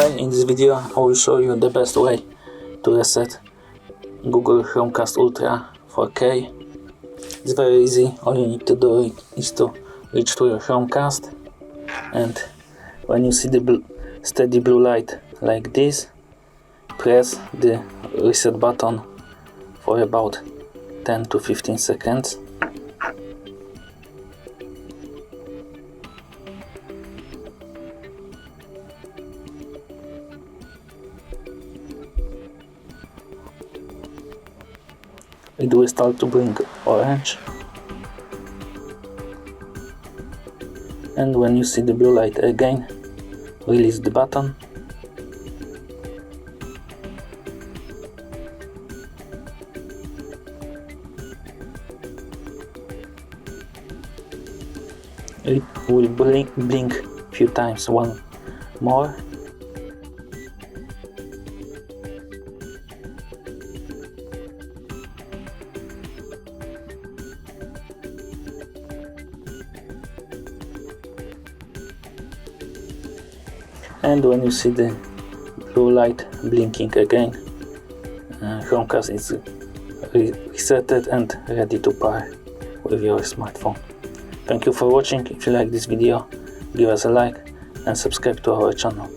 Hi, in this video I will show you the best way to reset Google Chromecast Ultra 4K. It's very easy. All you need to do is to reach to your Chromecast, and when you see the steady blue light like this, press the reset button for about 10 to 15 seconds. It will start to bring orange, and when you see the blue light again, release the button. It will blink a few times, one more. And when you see the blue light blinking again, Chromecast is resetted and ready to pair with your smartphone. Thank you for watching. If you like this video, give us a like and subscribe to our channel.